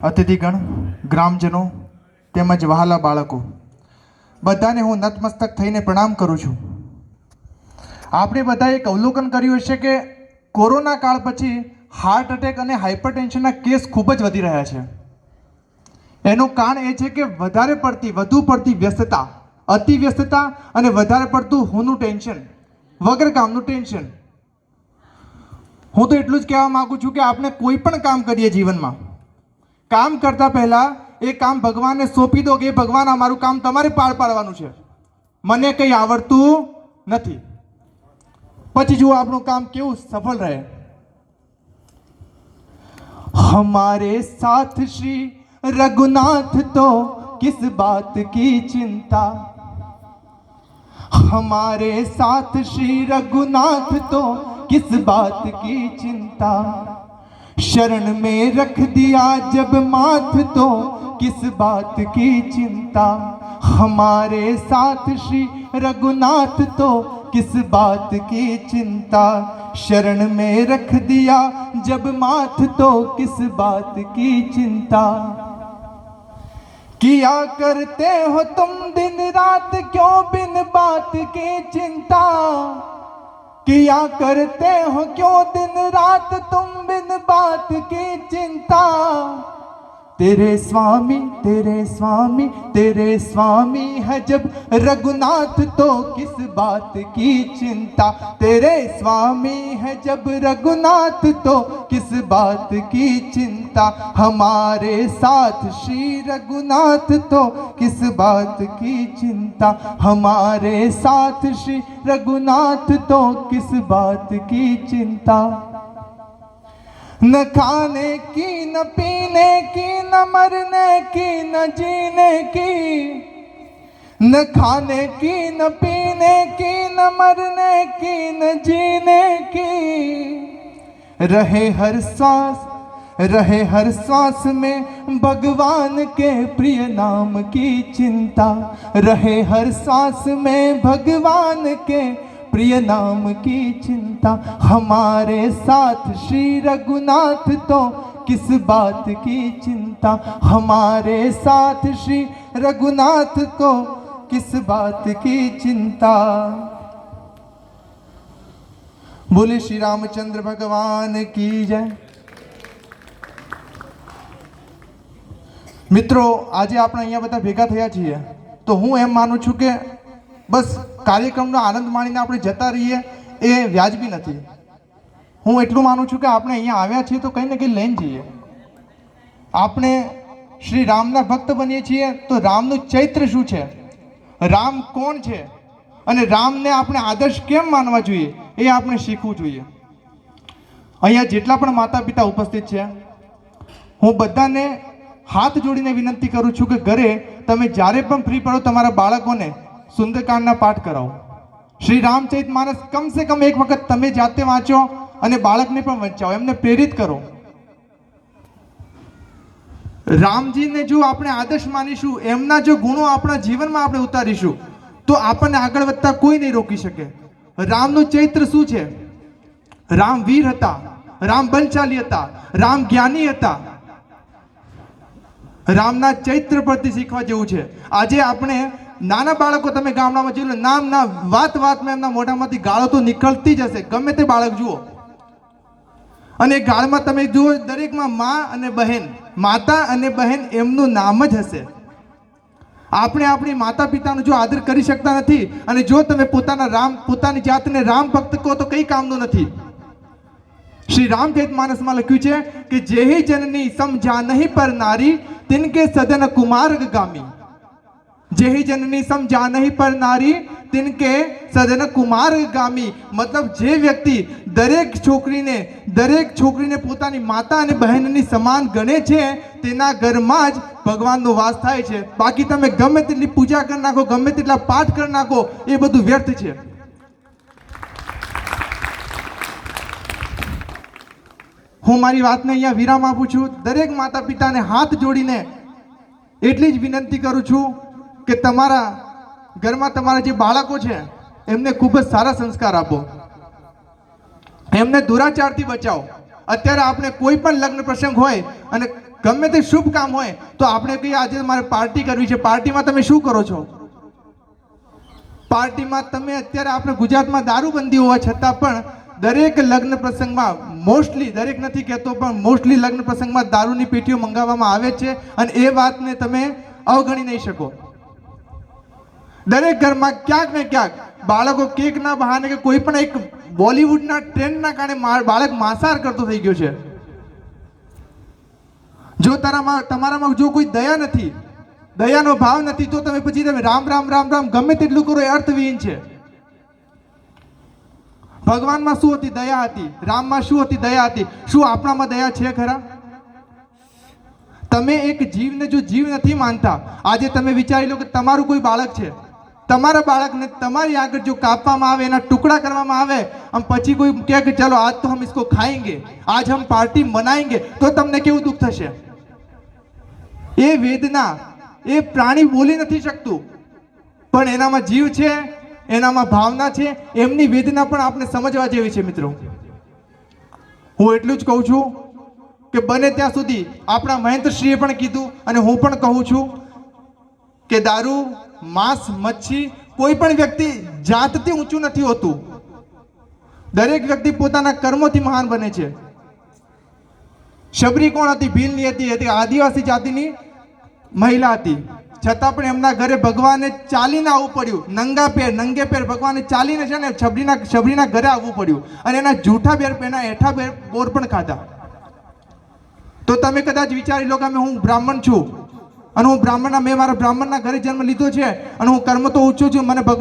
અતિથિગણ, ગ્રામજનો તેમજ વહાલા બાળકો બધાને હું નતમસ્તક થઈને પ્રણામ કરું છું. આપણે બધાએ એક અવલોકન કર્યું હશે કે કોરોના કાળ પછી હાર્ટ એટેક અને હાઇપરટેન્શનના કેસ ખૂબ જ વધી રહ્યા છે. એનું કારણ એ છે કે વધુ પડતી વ્યસ્તતા, અતિ વ્યસ્તતા અને વધારે પડતું હુંનું ટેન્શન, વગર કામનું ટેન્શન. હું તો એટલું જ કહેવા માગું છું કે આપણે કોઈ પણ કામ કરીએ જીવનમાં, કામ કરતા પહેલા એ કામ ભગવાનને સોંપી દો કે ભગવાન આ મારું કામ તમારે પાર પાડવાનું છે, મને કંઈ આવડતું નથી. પછી જુઓ આપણું કામ કેવું સફળ રહે. हमारे साथ श्री रघुनाथ तो किस बात की चिंता, हमारे साथ श्री रघुनाथ तो किस बात की चिंता, शरण में रख दिया जब माथ तो किस बात की चिंता, हमारे साथ श्री रघुनाथ तो किस बात की चिंता, शरण में रख दिया जब माथ तो किस बात की चिंता. किया करते हो तुम दिन रात क्यों बिन बात की चिंता, किया करते हो क्यों दिन रात तुम बिन बात की चिंता, तेरे स्वामी है जब रघुनाथ तो किस बात की चिंता, तेरे स्वामी है जब रघुनाथ तो किस बात की चिंता, हमारे साथ श्री रघुनाथ तो किस बात की चिंता, हमारे साथ श्री रघुनाथ तो किस बात की चिंता. न खाने की न पीने की न मरने की न जीने की, न खाने की न पीने की न मरने की न जीने की, रहे हर सांस में भगवान के प्रिय नाम की चिंता, रहे हर सांस में भगवान के प्रिय नाम की चिंता, हमारे साथ श्री रघुनाथ तो किस बात की चिंता, हमारे साथ श्री रघुनाथ को किस बात की चिंता. बोले श्री रामचंद्र भगवान की जय. મિત્રો, આજે આપણે અહીંયા બધા ભેગા થયા છીએ તો હું એમ માનું છું કે બસ કાર્યક્રમનો આનંદ માણીને આપણે જતા રહીએ એ વ્યાજબી નથી. હું એટલું માનું છું કે આપણે અહીંયા આવ્યા છીએ તો કંઈ ને કંઈ લઈને જઈએ. આપણે શ્રી રામના ભક્ત બનીએ છીએ તો રામનું ચૈત્ર શું છે, રામ કોણ છે અને રામને આપણે આદર્શ કેમ માનવા જોઈએ એ આપણે શીખવું જોઈએ. અહીંયા જેટલા પણ માતા પિતા ઉપસ્થિત છે, હું બધાને હાથ જોડીને વિનંતી કરું છું કે ઘરે તમે જ્યારે પણ ફ્રી પડો તમારા બાળકોને સુંદરકાંડના પાઠ કરાવો. શ્રી રામચરિત માનસ કમસે કમ એક વખત તમે જાતે વાંચો અને બાળકને પણ વંચાવો, એમને પ્રેરિત કરો. રામજીને જો આપણે આદર્શ માનીશું, એમના જો ગુણો આપણા જીવનમાં આપણે ઉતારીશું તો આપણને આગળ વધતા કોઈ નહીં રોકી શકે. રામનું ચરિત્ર શું છે? રામ વીર હતા, રામ બલશાલી હતા, રામ જ્ઞાની હતા. રામના ચૈત્ર પરથી શીખવા જેવું છે. આજે આપણે નાના બાળકો તમે ગામડામાં જોઈ લો, નામના વાતમાં એમના મોઢામાંથી ગાળો તો નીકળતી જ હશે, ગમે તે બાળક જુઓ. અને ગાળમાં તમે જુઓ દરેકમાં મા અને બહેન, માતા અને બહેન એમનું નામ જ હશે. આપણે આપણી માતા પિતાનો જો આદર કરી શકતા નથી અને જો તમે પોતાની જાતને રામ ભક્ત કહો તો કઈ કામનું નથી. શ્રી રામચરિત માનસમાં લખ્યું છે કે જેહી જનની સમજા નહીં પર નારી तिनके सदन कुमार्ग गामी, जेही जननी समझा नहीं पर नारी तिनके सदन कुमार्ग गामी. मतलब જે વ્યક્તિ દરેક છોકરીને પોતાની માતા અને બહેનની સમાન ગણે છે તેના ઘરમાં જ ભગવાનનો વાસ થાય છે. બાકી તમે ગમે તેટલી પૂજા કરી નાખો, ગમે તેટલા પાઠ કરી નાખો, એ બધું વ્યર્થ છે. હું મારી વાતને અહીંયા વિરામ આપું છું. દરેક માતા પિતાને હાથ જોડીને એટલી જ વિનંતી કરું છું કે તમારા ઘરમાં તમારા જે બાળકો છે એમને ખૂબ જ સારા સંસ્કાર આપો, એમને દુરાચારથી બચાવો. અત્યારે આપણે કોઈ પણ લગ્ન પ્રસંગ હોય અને ગમે તે શુભ કામ હોય તો આપણે કહીએ આજે મારે પાર્ટી કરવી છે. પાર્ટીમાં તમે શું કરો છો? પાર્ટીમાં તમે અત્યારે આપણે ગુજરાતમાં દારૂબંધી હોવા છતાં પણ દરેક લગ્ન પ્રસંગમાં મોસ્ટલી, દરેક નથી કહેતો પણ મોસ્ટલી લગ્ન પ્રસંગમાં દારૂની પેટીઓ મંગાવવામાં આવે છે અને એ વાતને તમે અવગણી નહીં શકો. દરેક ઘરમાં ક્યાંક ને ક્યાંક બાળકો કેકના બહાને કે કોઈ પણ એક બોલિવૂડના ટ્રેન્ડના કારણે બાળક માંસાહાર કરતો થઈ ગયો છે. જો તમારામાં જો કોઈ દયા નથી, દયાનો ભાવ નથી, તો તમે પછી તમે રામ રામ રામ રામ ગમે તેટલું કરો એ અર્થવિહીન છે. ભગવાનમાં શું હતી? દયા હતી. રામમાં શું હતી? દયા હતી. શું આપણામાં દયા છે ખરા? તમે એક જીવને જો જીવ નથી માનતા, આજે તમે વિચારી લો કે તમારું કોઈ બાળક છે, તમારા બાળકને તમારી આગળ જો કાપવામાં આવે, એના ટુકડા કરવામાં આવે, અને પછી કોઈ કહે કે ચલો આજ તો હમ इसको ખાएंगे, आज हम पार्टी मनाएंगे, तो તમને કેવું દુઃખ થશે? એ વેદના એ પ્રાણી બોલી નથી શકતું, પણ એનામાં જીવ છે, એનામાં ભાવના છે. એમની વેદના પણ આપણે સમજવા જેવી છે મિત્રો. હું એટલું જ કહું છું કે બને ત્યાં સુધી આપણા મહેન્દ્રશ્રીએ પણ કીધું અને હું પણ કહું છું કે દારૂ, માંસ, મચ્છી કોઈ પણ વ્યક્તિ જાતથી ઊંચું નથી હોતું. દરેક વ્યક્તિ પોતાના કર્મોથી મહાન બને છે. શબરી કોણ હતી? ભીલની હતી, આદિવાસી જાતિની મહિલા હતી, છતાં પણ એમના ઘરે ભગવાને ચાલીને આવવું પડ્યું. નંગે પેર ભગવાને ચાલીને છે ને શબરીના ઘરે આવવું પડ્યું અને એના જૂઠા બેર, એના હેઠા બોર પણ ખાધા. તો તમે કદાચ વિચારી લો કે હું બ્રાહ્મણ છું અને મેં મારા બ્રાહ્મણના ઘરે જન્મ લીધો છે અને હું કર્મ તો ઊંચું છું, મને